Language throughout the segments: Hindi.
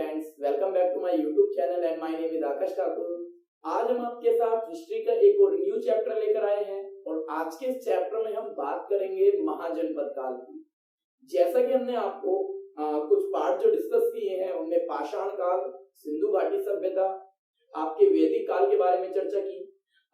Friends, welcome back to my YouTube channel and my name is Aakash Thakur. आज हम आपके साथ हिस्ट्री का एक और न्यू चैप्टर लेकर आए हैं और आज के इस चैप्टर में हम बात करेंगे महाजनपद काल की। जैसा कि हमने आपको कुछ पार्ट जो डिस्कस किए हैं उनमें पाषाण काल, सिंधु घाटी सभ्यता, आपके वैदिक काल के बारे में चर्चा की।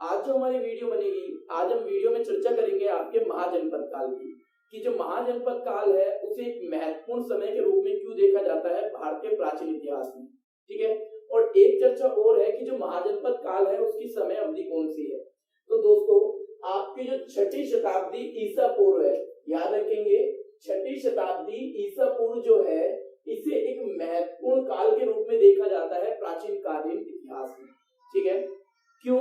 आज जो हमारी वीडियो बनेगी, आज हम वीडियो में चर्चा करेंगे आपके महाजनपद काल की, कि जो महाजनपद काल है उसे एक महत्वपूर्ण समय के रूप में क्यों देखा जाता है भारतीय प्राचीन इतिहास में। ठीक है, और एक चर्चा और है कि जो महाजनपद काल है उसकी समय अवधि कौन सी है। तो दोस्तों, आपकी जो 6ठी शताब्दी ईसा पूर्व है, याद रखेंगे 6ठी शताब्दी ईसा पूर्व जो है इसे एक महत्वपूर्ण काल के रूप में देखा जाता है प्राचीन कालीन इतिहास में। ठीक है, क्यों?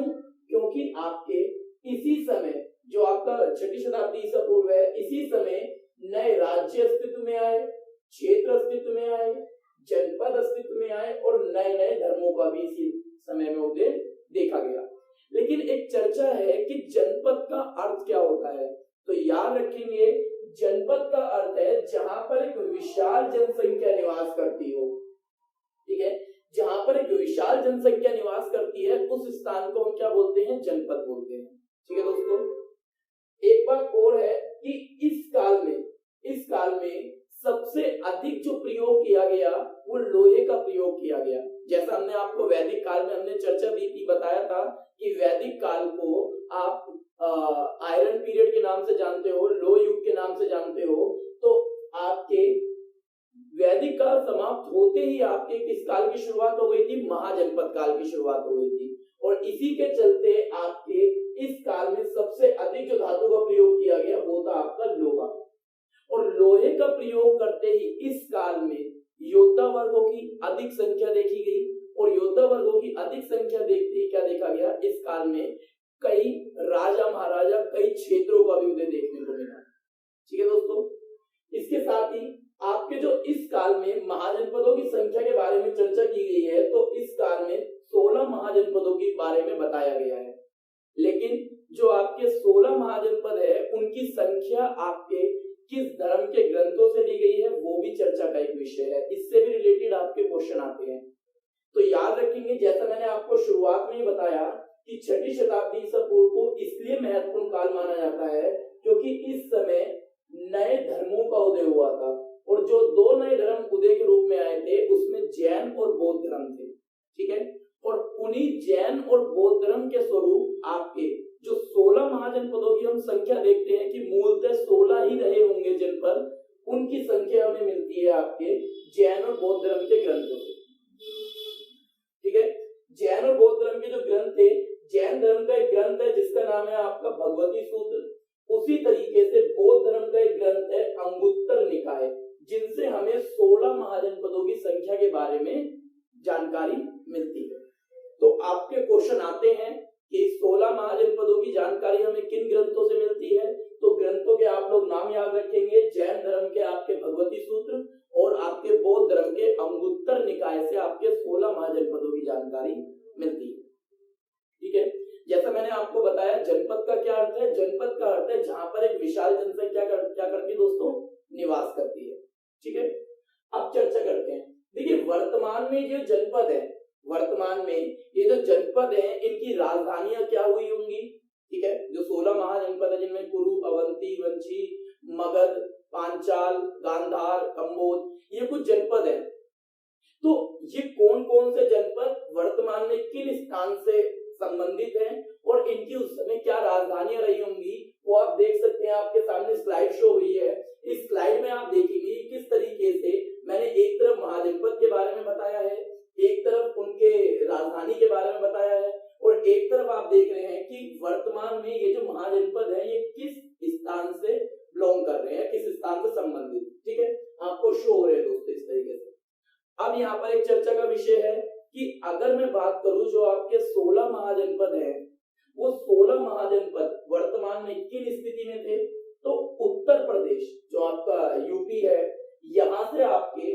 क्योंकि आपके इसी समय जो आपका 6ठी शताब्दी ईसा पूर्व है, इसी समय नए राज्य अस्तित्व में आए, क्षेत्र अस्तित्व में आए, जनपद अस्तित्व में आए और नए नए धर्मों का भी इसी समय में उदय देखा गया। लेकिन एक चर्चा है कि जनपद का अर्थ क्या होता है। तो याद रखेंगे, जनपद का अर्थ है जहां पर एक विशाल जनसंख्या निवास करती हो। ठीक है, जहां पर एक विशाल जनसंख्या निवास करती है उस स्थान को हम क्या बोलते हैं? जनपद बोलते हैं। ठीक है दोस्तों, एक बात और है कि इस काल में सबसे अधिक जो प्रयोग किया गया वो लोहे का प्रयोग किया गया। जैसा हमने आपको वैदिक काल में हमने चर्चा दी थी, बताया था कि वैदिक काल को आप आयरन पीरियड के नाम से जानते हो, लोह युग के नाम से जानते हो। तो आपके वैदिक काल समाप्त होते ही आपके किस काल की शुरुआत हो गई थी? महाजनपद काल की शुरुआत हो गई थी। और इसी के चलते आपके इस काल में सबसे अधिक जो धातु का प्रयोग किया गया वो था आपका लोहा। और लोहे का प्रयोग करते ही इस काल में योद्धा वर्गों की अधिक संख्या देखी गई। और योद्धा वर्गों की अधिक संख्या देखते ही क्या देखा गया? इस काल में कई राजा महाराजा, कई क्षेत्रों का भी उदय देखने को मिला। ठीक है दोस्तों, इसके साथ ही आपके जो इस काल में महाजनपदों की संख्या के बारे में चर्चा की गई है, तो इस काल में 16 महाजनपदों के बारे में बताया गया है। लेकिन जो आपके 16 महाजनपद है उनकी संख्या आपके किस धर्म के ग्रंथों से ली गई है वो भी चर्चा का एक विषय है। इससे भी रिलेटेड आपके क्वेश्चन आते हैं। तो याद रखेंगे, जैसा मैंने आपको शुरुआत में ही बताया कि 6ठी शताब्दी ईसा पूर्व को इसलिए महत्वपूर्ण काल माना जाता है क्योंकि इस समय नए धर्मों का उदय हुआ था। और जो दो नए धर्म उदय के रूप में आए थे उसमें जैन और बौद्ध धर्म थे। ठीक है, और उन्हीं जैन और बौद्ध धर्म के स्वरूप आपके जो 16 महाजनपदों की हम संख्या देखते हैं कि मूलतः 16 ही रहे होंगे जनपद, उनकी संख्या हमें मिलती है आपके जैन और बौद्ध धर्म के ग्रंथों से। ठीक है, जैन और बौद्ध धर्म के जो ग्रंथ थे, जैन धर्म का एक ग्रंथ है जिसका नाम है आपका भगवती सूत्र। उसी तरीके से बौद्ध धर्म का एक ग्रंथ है अंगुत्तर निकाय, जिनसे हमें 16 महाजनपदों की संख्या के बारे में जानकारी मिलती है। तो आपके क्वेश्चन आते हैं कि 16 महाजनपदों की जानकारी हमें किन ग्रंथों से मिलती है। तो ग्रंथों के आप लोग नाम याद रखेंगे, जैन धर्म के आपके भगवती सूत्र और आपके बौद्ध धर्म के अंगुत्तर निकाय से आपके 16 महाजनपदों की जानकारी मिलती है। ठीक है, जैसा मैंने आपको बताया जनपद का क्या अर्थ है? जनपद का अर्थ है जहां पर एक विशाल जनसंख्या क्या करती है दोस्तों? निवास करती है। ठीक है, अब चर्चा करते हैं। देखिए, वर्तमान में जो जनपद है, वर्तमान में ये जो जनपद है इनकी राजधानियां क्या हुई होंगी? ठीक है, जो 16 महाजनपद है जिनमें कुरु, अवंती, वंशी, मगध, पांचाल, गांधार, कंबोज, ये कुछ जनपद है। तो ये कौन कौन से जनपद वर्तमान में किन स्थान से संबंधित हैं और इनकी उस समय क्या राजधानियां रही होंगी वो आप देख सकते हैं। आपके सामने स्लाइड शो हुई है। इस स्लाइड में आप देखेंगे किस तरीके से मैंने एक तरफ महाजनपद के बारे में बताया है, एक तरफ उनके राजधानी के बारे में बताया है और एक तरफ आप देख रहे हैं कि वर्तमान में ये जो महाजनपद है ये किस स्थान से बिलोंग कर रहे हैं, किस स्थान से संबंधित। ठीक है, आपको शो हो रहे हैं दोस्तों इस तरीके से। अब यहाँ पर एक चर्चा का विषय है कि अगर मैं बात करूं जो आपके 16 महाजनपद हैं, वो 16 महाजनपद वर्तमान में किन स्थिति में थे? तो उत्तर प्रदेश जो आपका यूपी है, यहां से आपके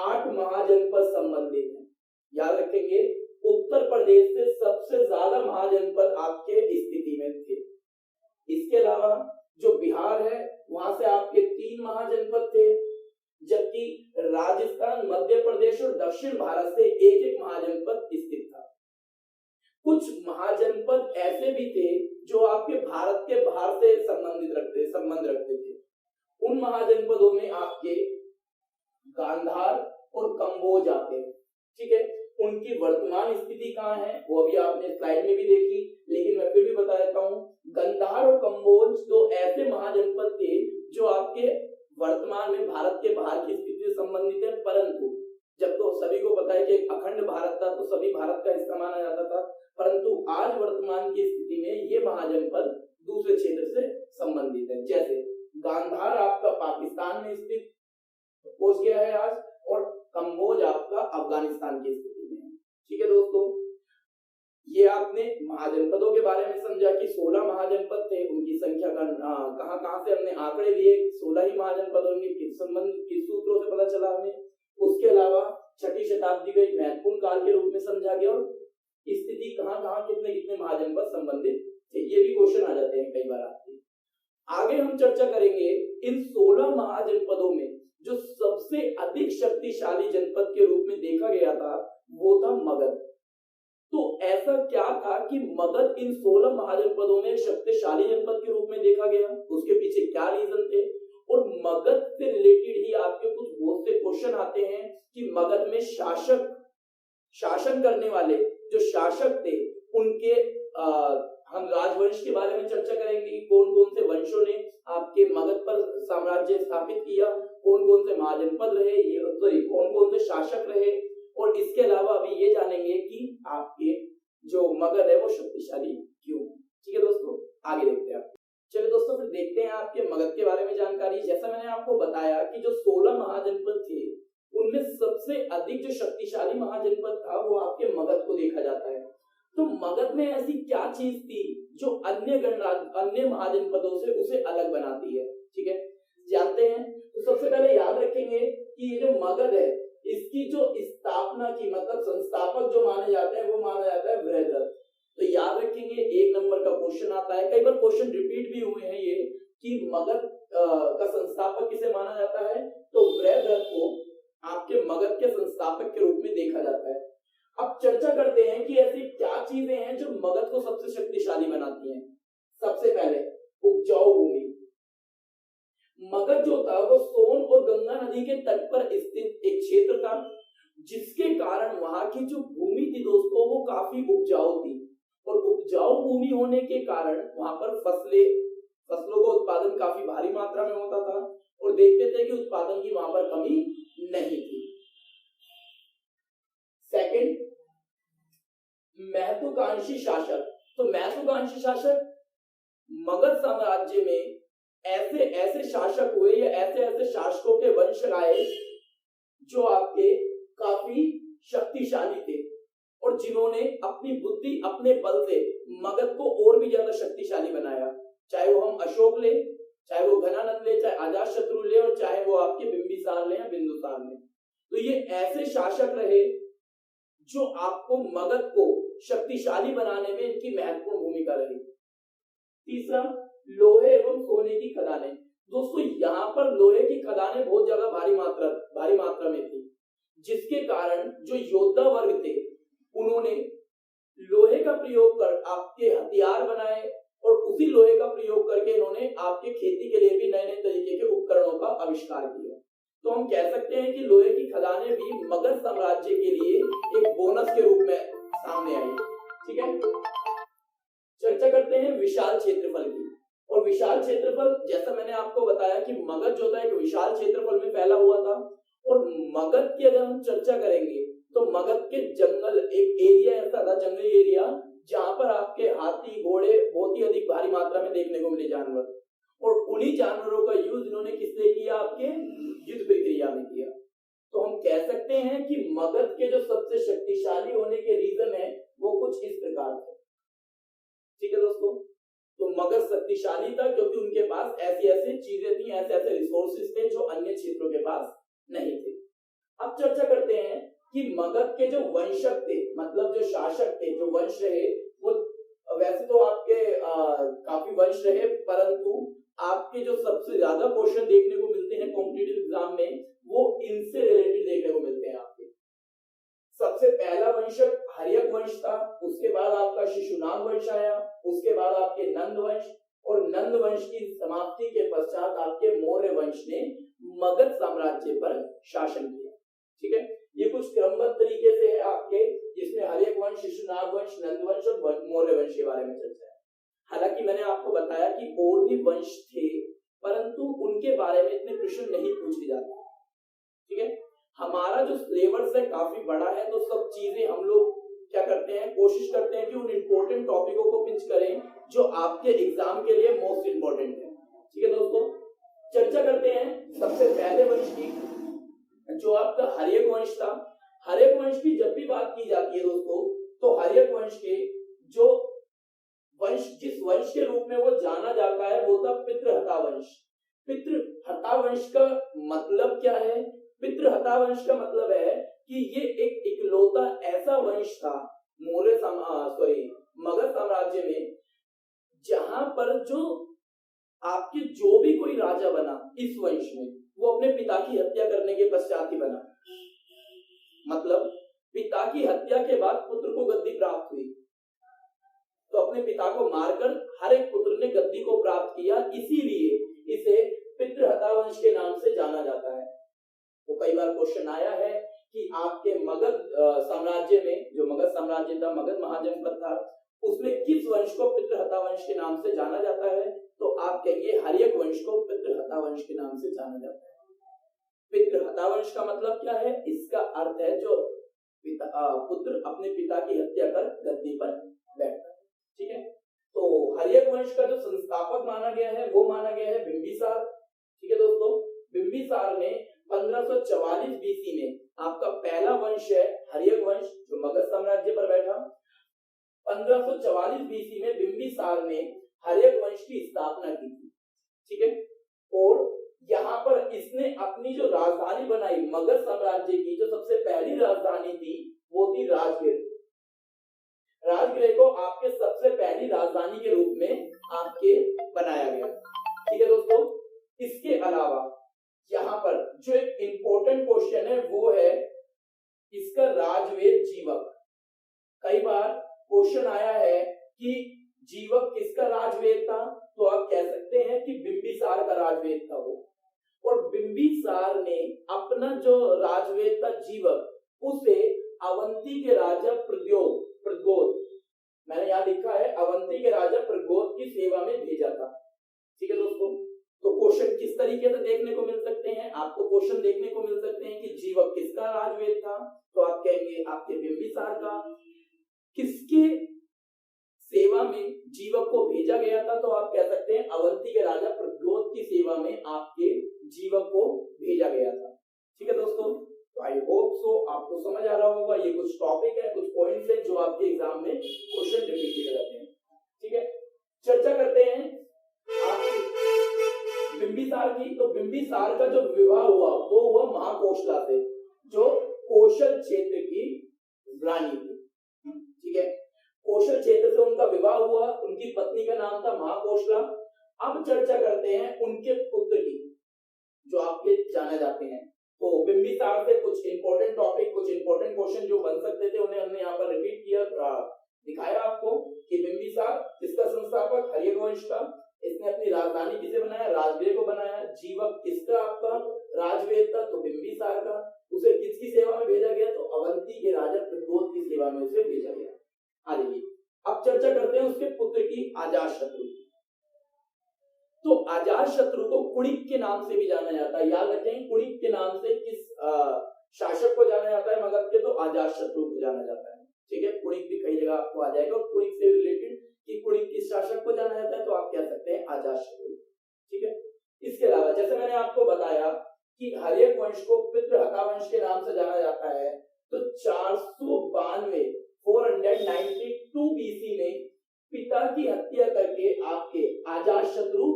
8 महाजनपद संबंधित हैं। याद रखेंगे, उत्तर प्रदेश से सबसे ज्यादा महाजनपद आपके स्थिति में थे। इसके अलावा जो बिहार है वहां से आपके 3 महाजनपद थे। जबकि राजस्थान, मध्य प्रदेश और दक्षिण भारत से एक एक महाजनपद स्थित था। कुछ महाजनपद ऐसे भी थे जो आपके भारत के बाहर से संबंध रखते थे। उन महाजनपदों में आपके गांधार और कंबोज आते हैं। ठीक है, उनकी वर्तमान स्थिति कहाँ है वो अभी आपने स्लाइड में भी देखी, लेकिन मैं फिर भी बता देता हूँ। गांधार और कंबोज दो ऐसे महाजनपद थे जो आपके वर्तमान में भारत के बाहर की स्थिति से संबंधित है, परंतु जब तो सभी को पता है कि अखंड भारत था तो सभी भारत का हिस्सा माना जाता था, परंतु आज वर्तमान की स्थिति में ये महाजनपद दूसरे क्षेत्र से संबंधित है। जैसे गांधार आपका पाकिस्तान में स्थित पहुंच गया है आज, और कंबोज आपका अफगानिस्तान की स्थिति में है। ठीक है दोस्तों, ये आपने महाजनपदों के बारे में समझा कि 16 महाजनपद थे, उनकी संख्या का कहां से हमने आंकड़े लिए, 16 ही महाजनपद होंगे, किस सूत्रों से पता चला हमें। उसके अलावा छठी शताब्दी का एक महत्वपूर्ण काल के रूप में समझा गया, और स्थिति कहां कितने कितने महाजनपद संबंधित थे, ये भी क्वेश्चन आ जाते हैं कई बार आपके। आगे हम चर्चा करेंगे इन 16 महाजनपदों में जो सबसे अधिक शक्तिशाली जनपद के रूप में देखा गया था वो था मगध। तो ऐसा क्या था कि मगध इन 16 महाजनपदों में शक्तिशाली जनपद के रूप में देखा गया, उसके पीछे क्या रीजन थे, और मगध से रिलेटेड ही आपके कुछ बहुत से क्वेश्चन आते हैं कि मगध में शासन करने वाले जो शासक थे उनके हम राजवंश के बारे में चर्चा करेंगे कि कौन कौन से वंशों ने आपके मगध पर साम्राज्य स्थापित किया, कौन कौन से महाजनपद रहे, कौन कौन से शासक रहे, और इसके अलावा अभी ये जानेंगे कि आपके जो मगध है वो शक्तिशाली क्यों। ठीक है दोस्तों, आगे देखते हैं। चलिए दोस्तों, फिर देखते हैं आपके मगध के बारे में जानकारी। जैसा मैंने आपको बताया कि जो 16 महाजनपद थे उनमें सबसे अधिक जो शक्तिशाली महाजनपद था वो आपके मगध को देखा जाता है। तो मगध में ऐसी क्या चीज थी जो अन्य महाजनपदों से उसे अलग बनाती है। ठीक है, जानते हैं। तो सबसे पहले याद रखेंगे कि ये जो मगध है इसकी जो स्थापना की मतलब संस्थापक जो माने जाते हैं वो माना जाता है बृहद्रथ। तो याद रखेंगे, 1 नंबर का क्वेश्चन आता है, कई बार क्वेश्चन रिपीट भी हुए हैं ये कि मगध का संस्थापक किसे माना जाता है, तो बृहद्रथ को आपके मगध के संस्थापक के रूप में देखा जाता है। अब चर्चा करते हैं कि ऐसी क्या चीजें हैं जो मगध को सबसे शक्तिशाली बनाती हैं। सबसे पहले उपजाऊ भूमि। मगध जो था वो सोन और गंगा नदी के तट पर स्थित एक क्षेत्र था, जिसके कारण वहां की जो भूमि थी दोस्तों वो काफी उपजाऊ थी, और उपजाऊ भूमि होने के कारण वहां पर फसलों का उत्पादन काफी भारी मात्रा में होता था, और देखते थे कि उत्पादन की वहां पर कमी नहीं थी। सेकंड, महत्वाकांक्षी शासक। तो महत्वाकांक्षी शासक, मगध साम्राज्य में ऐसे शासक हुए या ऐसे शासकों के वंश आए जो आपके काफी शक्तिशाली थे, और जिन्होंने अपनी बुद्धि अपने बल से मगध को और भी ज्यादा शक्तिशाली बनाया। चाहे वो हम अशोक ले, चाहे वो घनानंद ले, चाहे अजातशत्रु ले, और चाहे वो आपके बिंबिसार ले या बिंदुसार ले। तो ये ऐसे शासक रहे जो आपको मगध को शक्तिशाली बनाने में इनकी महत्वपूर्ण भूमिका रही। तीसरा, लोहे एवं सोने की खदानें। दोस्तों यहाँ पर लोहे की खदानें बहुत ज्यादा भारी मात्रा में थी, जिसके कारण जो योद्धा वर्ग थे उन्होंने लोहे का प्रयोग कर आपके हथियार बनाए, और उसी लोहे का प्रयोग करके इन्होंने आपके खेती के लिए भी नए नए तरीके के उपकरणों का आविष्कार किया। तो हम कह सकते हैं कि लोहे की खदानें भी मगध साम्राज्य के लिए एक बोनस के रूप में सामने आई। ठीक है, चर्चा करते हैं विशाल क्षेत्रफल की। और विशाल क्षेत्रफल, जैसा मैंने आपको बताया कि मगध जो था एक विशाल क्षेत्रफल में फैला हुआ था, और मगध की अगर हम चर्चा करेंगे तो मगध के जंगल एक एरिया ऐसा था, जंगली एरिया, जहां पर आपके हाथी घोड़े बहुत ही अधिक भारी मात्रा में देखने को मिले जानवर, और उन्हीं जानवरों का यूज इन्होंने किस लिए किया, आपके युद्ध प्रक्रिया में किया। तो हम कह सकते हैं कि मगध के जो सबसे शक्तिशाली होने के रीजन है वो कुछ इस प्रकार थे। ठीक है दोस्तों, तो मगध शक्तिशाली था क्योंकि उनके पास ऐसी ऐसी चीजें थी, ऐसे ऐसे रिसोर्सेज थे जो अन्य क्षेत्रों के पास नहीं थे। अब चर्चा करते हैं कि मगध के जो वंशक थे, मतलब जो शासक थे, जो वंश रहे, वो वैसे तो आपके काफी वंश रहे, परंतु आपके जो सबसे ज्यादा क्वेश्चन देखने को मिलते हैं कॉम्पिटिटिव एग्जाम में वो इनसे रिलेटेड देखने को मिलते हैं आपके। सबसे पहला वंशक हर्यक वंश था, उसके बाद आपका शिशुनाग वंश आया, उसके बाद आपके नंद वंश, और नंद वंश की समाप्ति के पश्चात आपके मौर्य वंश ने मगध साम्राज्य पर शासन किया। ठीक है, ये कुछ क्रमबद्ध तरीके से है आपके, जिसमें हर्यक वंश, शिशुनाग वंश, नंद वंश और मौर्य वंश के बारे में चर्चा है। हालांकि मैंने आपको बताया कि और भी वंश थे, परंतु उनके बारे में इतने प्रश्न नहीं पूछे जाते। ठीक है, हमारा जो सिलेबस है काफी बड़ा है, तो सब चीजें हम लोग क्या करते हैं, कोशिश करते हैं कि उन इंपॉर्टेंट टॉपिकों को पिंच करें जो आपके एग्जाम के लिए मोस्ट इंपॉर्टेंट है। ठीक है दोस्तों, चर्चा करते हैं सबसे पहले वंश की, जो आपका हर्यक वंश था। हर्यक वंश की जब भी बात की जाती है दोस्तों, तो हर्यक वंश के जो वंश, जिस वंश के रूप में वो जाना जाता है, वो था पितृहता वंश। पितृहता वंश का मतलब क्या है? पितृहता वंश का मतलब है कि ये एक इकलौता ऐसा वंश था मगध साम्राज्य में, जहां पर जो आपके जो भी कोई राजा बना इस वंश में, वो अपने पिता की हत्या करने के पश्चात ही बना। मतलब पिता की हत्या के बाद पुत्र को गद्दी प्राप्त हुई, तो अपने पिता को मारकर हर एक पुत्र ने गद्दी को प्राप्त किया, इसीलिए इसे पितृहता वंश के नाम से जाना जाता है। तो कई बार क्वेश्चन आया है कि आपके मगध साम्राज्य में, जो मगध साम्राज्य था, मगध महाजनपद था, उसमें किस वंश को पितृहता वंश के नाम से जाना जाता है? तो आप कहेंगे हर्यक वंश को पितृहता वंश के नाम से जाना जाता है। पितृहता वंश का मतलब क्या है? इसका अर्थ है जो पुत्र अपने पिता की हत्या कर गद्दी पर बैठता है। ठीक है, तो हर्यक वंश का जो संस्थापक माना गया है वो माना गया है बिंबिसार। ठीक है दोस्तों, बिंबिसार ने 1544 बीसी में आपका पहला वंश है हर्यक वंश, जो मगध साम्राज्य पर बैठा। 1544 बीसी में बिंबिसार ने हर्यक वंश की स्थापना की थी। ठीक है, और यहाँ पर इसने अपनी जो राजधानी बनाई मगध साम्राज्य की, जो सबसे पहली राजधानी थी वो थी राजगृह। राजगृह को आपके सबसे पहली राजधानी के रूप में आपके बनाया गया। ठीक है दोस्तों, इसके अलावा यहाँ पर जो एक इंपॉर्टेंट क्वेश्चन है वो है इसका राजवेद जीवक। कई बार क्वेश्चन आया है कि जीवक किसका राजवेद था, तो आप कह सकते हैं कि बिंबिसार का राजवेद था वो। और बिंबिसार ने अपना जो राजवेद था जीवक, उसे अवंती के राजा प्रद्योत, मैंने यहाँ लिखा है अवंती के राजा प्रद्योत की सेवा में भेजा था। ठीक है दोस्तों, तो क्वेश्चन किस तरीके से देखने को मिल सकते हैं? आपको क्वेश्चन देखने को मिल सकते हैं कि जीवक किसका राजवेद था, तो आप कहेंगे आपके बिंबिसार का। किसके सेवा में जीवक को भेजा गया था, तो आप कह सकते हैं अवंती के राजा प्रद्योत की सेवा में आपके जीवक को भेजा गया था। ठीक है दोस्तों, तो आई होप सो आपको समझ आ रहा होगा। ये कुछ टॉपिक है, कुछ पॉइंट्स है जो आपके एग्जाम में क्वेश्चन रिपीट किए जाते हैं। ठीक है, चर्चा करते हैं बिंबिसार की। तो बिंबिसार का जो विवाह हुआ वो हुआ महाकोशला से, जो कौशल क्षेत्र की रानी थी। ठीक है, कौशल क्षेत्र से उनका विवाह हुआ, उनकी पत्नी का नाम था महाकोशला। अब चर्चा करते हैं उनके पुत्र की, जो आपके जाने जाते हैं। तो बिंबिसार से कुछ इंपॉर्टेंट टॉपिक, कुछ इंपॉर्टेंट क्वेश्चन जो बन सकते थे, उन्हें हमने यहाँ पर रिपीट किया, दिखाया आपको कि बिंबिसार इसका संस्थापक हर्यक वंश का, इसने अपनी राजधानी किसे बनाया? राजगृह को बनाया। जीवक किसका आपका राजवेद था? तो बिंबिसार का। उसे किसकी सेवा में भेजा गया? तो अवंती के राजा प्रद्योत की सेवा में उसे भेजा गया। आगे अब चर्चा करते हैं उसके पुत्र की, अजातशत्रु। तो अजातशत्रु को कुणिक के नाम से भी जाना जाता है। याद रखें, कुणिक के नाम से किस शासक को जाना जाता है मगध के? तो अजातशत्रु को जाना जाता है। ठीक है, कुणिक भी कई जगह आपको आ जाएगा। कुणिक से रिलेटेड कि कुणिक किस शासक को जाना जाता है, तो आप कह सकते हैं अजातशत्रु। ठीक है, इसके अलावा जैसे मैंने आपको बताया कि हर्यक वंश को पितृहता वंश के नाम से जाना जाता है, तो 492 बीसी में पिता की हत्या करके आपके अजातशत्रु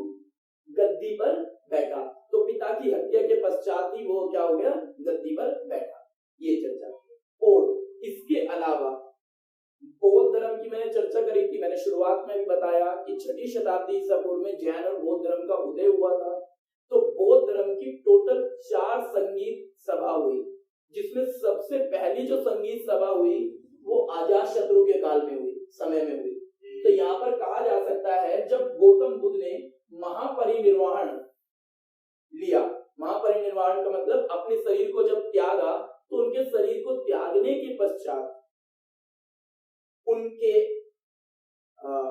गद्दी पर बैठा। तो पिता की हत्या के पश्चात ही वो क्या हो गया? गद्दी पर बैठा। ये चर्चा। और इसके अलावा बौद्ध धर्म की मैंने चर्चा करी थी। मैंने शुरुआत में भी बताया कि 6ठी शताब्दी ईसा पूर्व में जैन और बौद्ध धर्म का उदय हुआ था। तो बौद्ध धर्म की टोटल 4 संगीत सभा हुई, जिसमें सबसे पहली जो संगीत सभा हुई वो अजातशत्रु के काल में हुई, समय में हुई। तो यहाँ पर कहा जा सकता है जब गौतम बुद्ध ने महापरिनिर्वाण लिया, महापरिनिर्वाण का मतलब अपने शरीर को जब त्यागा, तो उनके शरीर को त्यागने के पश्चात उनके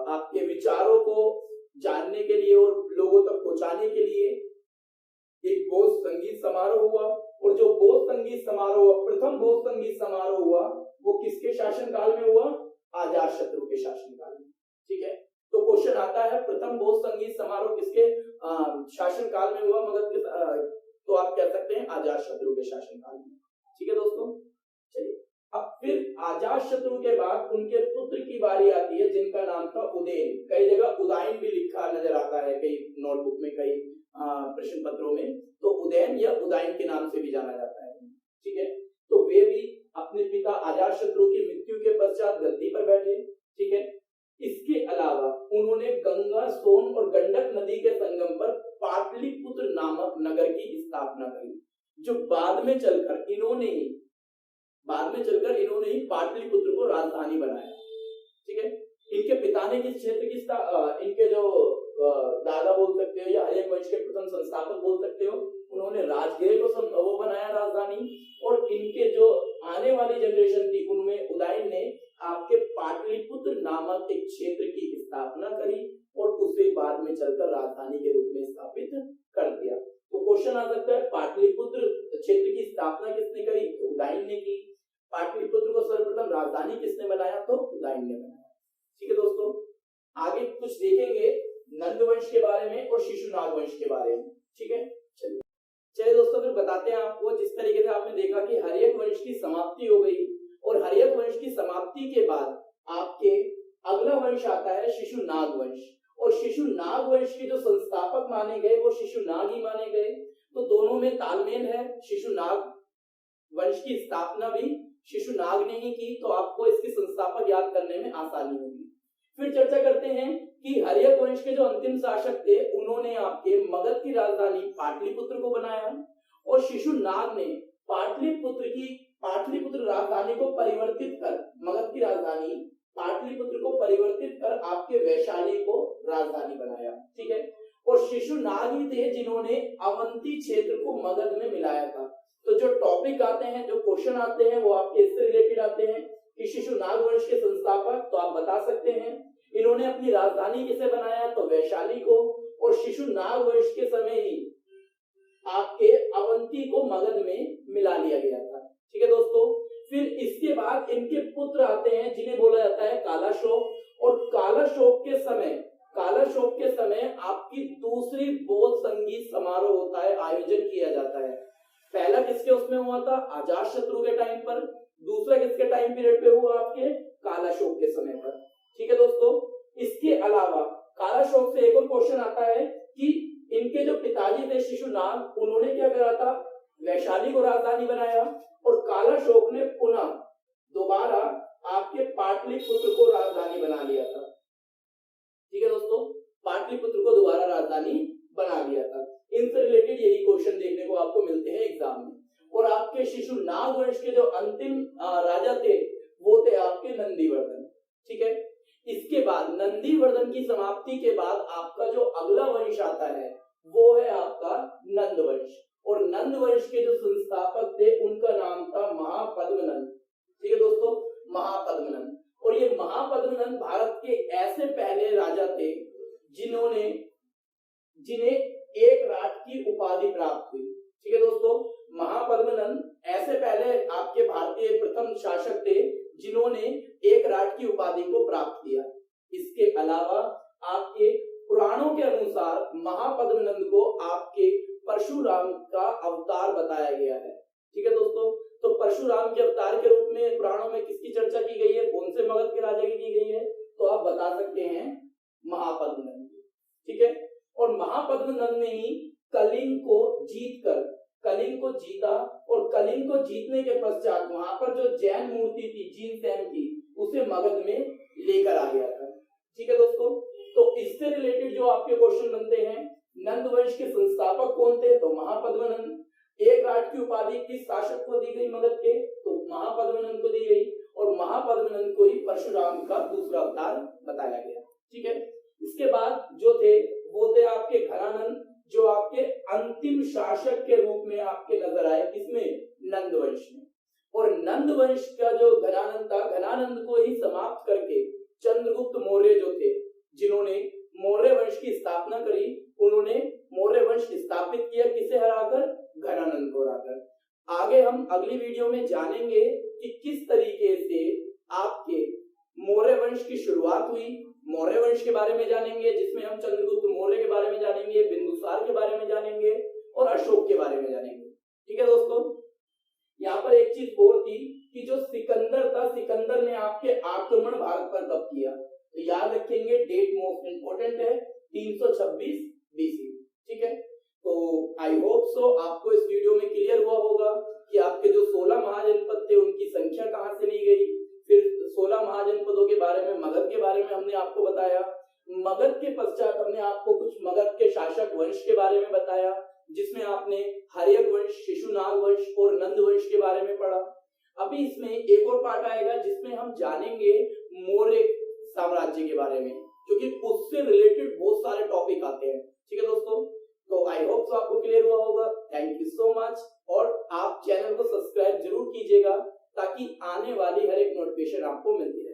आपके विचारों को जानने के लिए और लोगों तक पहुंचाने के लिए एक बौद्ध संगीत समारोह हुआ। और जो बौद्ध संगीत समारोह, प्रथम बौद्ध संगीत समारोह हुआ, वो किसके शासन काल में हुआ? अजातशत्रु के शासन काल में। ठीक है, तो क्वेश्चन आता है प्रथम बौद्ध संगीत समारोह किसके शासन काल में हुआ? मगध के तो आप कह सकते हैं अजातशत्रु के शासन काल में। ठीक है दोस्तों, चलिए अब फिर अजातशत्रु के बाद उनके पुत्र की बारी आती है, जिनका नाम था उदयन। कई जगह उदयन भी लिखा नजर आता है, कई नोटबुक में, कई प्रश्न पत्रों में, तो उदयन या उदयन के नाम से भी जाना जाता है। ठीक है, तो वे भी अपने पिता अजातशत्रु की मृत्यु के पश्चात गद्दी पर बैठे। ठीक है, इसके अलावा उन्होंने गंगा, सोन और गंडक नदी के संगम पर पाटलिपुत्र नामक नगर की स्थापना करी, जो बाद में चलकर इन्होंने ही पाटलिपुत्र को राजधानी बनाया। ठीक है, इनके पिता ने किस क्षेत्र की इनके जो दादा बोल सकते हो या हर्यक वंश के प्रथम संस्थापक बोल सकते हो, उन्होंने राजगृह को वो बनाया राजधानी। और इनके जो आने वाली जनरेशन थी उनमें उदयन ने आपके पाटलिपुत्र नामक एक क्षेत्र की स्थापना करी और उसे बाद में चलकर राजधानी के रूप में स्थापित कर दिया। तो क्वेश्चन आ सकता है पाटलिपुत्र क्षेत्र की स्थापना किसने करी? तो उदयन ने की। पाटलिपुत्र को सर्वप्रथम राजधानी किसने बनाया? तो उदयन ने बनाया। ठीक है दोस्तों, आगे कुछ देखेंगे नंद वंश के बारे में और शिशुनाग वंश के बारे में। ठीक है, चलिए दोस्तों फिर बताते हैं आपको। जिस तरीके से आपने देखा कि हर्यक वंश की समाप्ति हो गई और हर्यक वंश की समाप्ति के बाद आपके अगला वंश आता है शिशुनाग वंश, और शिशुनाग वंश के जो संस्थापक माने गए वो शिशुनाग ही माने गए। तो दोनों में तालमेल है, शिशुनाग वंश की स्थापना भी शिशुनाग ने ही की, तो आपको इसके संस्थापक याद करने में आसानी होगी। फिर चर्चा करते हैं कि हर्यक वंश के जो अंतिम शासक थे उन्होंने आपके मगध की राजधानी पाटलिपुत्र को बनाया, और शिशुनाग ने पाटलिपुत्र राजधानी को परिवर्तित कर, मगध की राजधानी पाटलिपुत्र को परिवर्तित कर आपके वैशाली को राजधानी बनाया। ठीक है, और शिशुनाग ही थे जिन्होंने अवंती क्षेत्र को मगध में मिलाया था। तो जो टॉपिक आते हैं, जो क्वेश्चन आते हैं, वो आपके इससे रिलेटेड आते हैं कि शिशुनाग वंश के संस्थापक, तो आप बता सकते हैं इन्होंने अपनी राजधानी किसे बनाया? तो वैशाली को। और शिशुनाग वंश के समय ही आपके अवंती को मगध में मिला लिया गया था। ठीक है दोस्तों, फिर इसके बाद इनके पुत्र आते हैं जिन्हें बोला जाता है कालाशोक, और कालाशोक के समय आपकी दूसरी बौद्ध संगीत समारोह होता है, आयोजन किया जाता है। पहला किसके उसमें हुआ था? अजातशत्रु के टाइम पर। दूसरा किसके टाइम पीरियड पे हुआ? आपके कालाशोक के समय पर। ठीक है दोस्तों, इसके अलावा कालाशोक से एक और क्वेश्चन आता है कि इनके जो पिताजी थे शिशुनाग, उन्होंने क्या करा था? वैशाली को राजधानी बनाया, और कालाशोक ने पुनः दोबारा आपके पाटलिपुत्र को राजधानी बना लिया था। ठीक है दोस्तों, पाटलिपुत्र को दोबारा राजधानी बना लिया था। इनसे रिलेटेड यही क्वेश्चन देखने को आपको मिलते हैं एग्जाम में। और आपके शिशुनाग वंश के जो अंतिम राजा थे वो थे आपके नंदीवर्धन। ठीक है, इसके बाद नंदीवर्धन की समाप्ति के बाद आपका जो अगला वंश आता है वो है आपका नंद वंश, और नंद वंश के जो संस्थापक थे उनका नाम था महापद्मनंद। ठीक है दोस्तों, महापद्मनंद। और ये महापद्मनंद भारत के ऐसे पहले राजा थे जिन्हें एक राट की उपाधि प्राप्त हुई। ठीक है दोस्तों, महापद्मनंद ऐसे पहले आपके भारतीय प्रथम शासक थे जिन्होंने एक राट की उपाधि को प्राप्त किया। इसके अलावा आपके पुराणों के अनुसार महापद्मनंद को आपके परशुराम का अवतार बताया गया है। ठीक है दोस्तों, तो परशुराम के अवतार के रूप में पुराणों में किसकी चर्चा की गई है? कौन से मगध के राजा की गई है? तो आप बता सकते हैं महापद्मनंद। ठीक है, और महापद्मनंद ने ही कलिंग को जीता, और कलिंग को जीतने के पश्चात वहां पर जो जैन मूर्ति थी जीनसेन की, उसे मगध में लेकर आ गया था। ठीक है दोस्तों, तो इससे रिलेटेड जो आपके क्वेश्चन बनते हैं नंद वंश के संस्थापक कौन थे? तो महापद्मनंद। एक राट की उपाधि किस शासक को दी गई मगध के? तो महापद्मनंद को दी गई और महापद्मनंद को ही परशुराम का दूसरा अवतार बताया गया। ठीक है, इसके बाद जो थे वो थे आपके घनानंद, जो आपके अंतिम शासक के रूप में आपके नजर आए, किसमें? नंद वंश में। और नंद वंश का जो घनानंद था, घनानंद को ही समाप्त करके चंद्रगुप्त मौर्य जो थे, जिन्होंने मौर्य वंश की स्थापना करी, उन्होंने मौर्य वंश स्थापित किया, किसे हराकर? घनानंद को हराकर। आगे हम अगली वीडियो में जानेंगे कि किस तरीके से आपके मौर्य वंश की शुरुआत हुई। मौर्य वंश के बारे में जानेंगे, जिसमें हम चंद्रगुप्त मौर्य के बारे में जानेंगे, बिंदुसार के बारे में जानेंगे और अशोक के बारे में जानेंगे। ठीक है दोस्तों, यहाँ पर एक चीज और थी कि जो सिकंदर था, सिकंदर ने आपके आक्रमण भारत पर कब किया? तो याद रखेंगे, डेट मोस्ट इंपोर्टेंट है, 326 बीसी। ठीक है, तो आई होप सो आपको इस वीडियो में क्लियर हुआ होगा कि आपके जो 16 महाजनपद थे उनकी संख्या कहां से ली गई। फिर 16 महाजनपदों के बारे में, मगध के बारे में हमने आपको बताया। मगध के पश्चात हमने आपको कुछ मगध के शासक वंश के बारे में बताया, जिसमें आपने हर्यक वंश, शिशुनाग वंश और नंद वंश के बारे में पढ़ा। अभी इसमें एक और पार्ट आएगा जिसमें हम जानेंगे मौर्य साम्राज्य के बारे में, क्योंकि उससे रिलेटेड बहुत सारे टॉपिक आते हैं। ठीक है दोस्तों, तो आई होप सो आपको क्लियर हुआ होगा। थैंक यू सो मच, और आप चैनल को सब्सक्राइब जरूर कीजिएगा ताकि आने वाली हर एक नोटिफिकेशन आपको मिलती रहे।